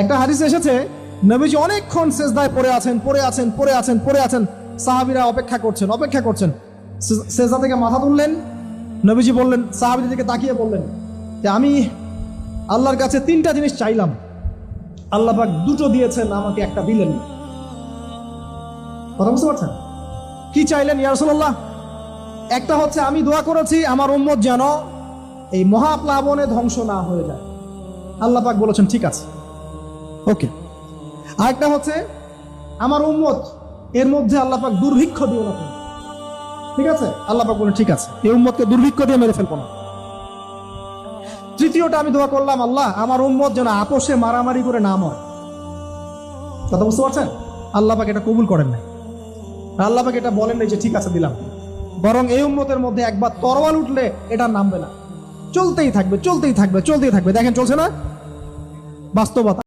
একটা হাদিস এসেছে, নবীজি অনেকক্ষণ সেজদায় পড়ে আছেন। সাহাবীরা অপেক্ষা করছেন। সেজদা থেকে মাথা তুললেন, নবীজি বললেন, সাহাবীদের দিকে তাকিয়ে বললেন যে আমি আল্লাহর কাছে 3টা জিনিস চাইলাম, আল্লাহ পাক 2টো দিয়েছেন, আমাকে একটা দিলেন না। কথা বুঝতে পারছেন? কি চাইলেন ইয়া রাসূলুল্লাহ? একটা হচ্ছে আমি দোয়া করেছি আমার উম্মত যেন এই মহাপ্লাবনে ধ্বংস না হয়ে যায়। আল্লাহ পাক বলেছেন ঠিক আছে, ওকে। আরেকটা হচ্ছে আমার উম্মত এর মধ্যে আল্লাহ পাক দুর্ভিক্ষ দিও না, ঠিক আছে? আল্লাহ পাক বলেন ঠিক আছে, এই উম্মতকে দুর্ভিক্ষ দিয়ে মেরে ফেলবো না। তৃতীয়টা আমি দোয়া করলাম, আল্লাহ আমার উম্মত যেন আপোষে মারামারি করে না মরে। কথা বুঝতে পারছেন? আল্লাহ পাক এটা কবুল করেন নাই। আল্লাহ পাক এটা বলেন নাই যে ঠিক আছে দিলাম, বরং এই উম্মতের মধ্যে একবার তরোয়াল উঠলে এটা নামবে না, চলতেই থাকবে। দেখেন চলছে না বাস্তবতা।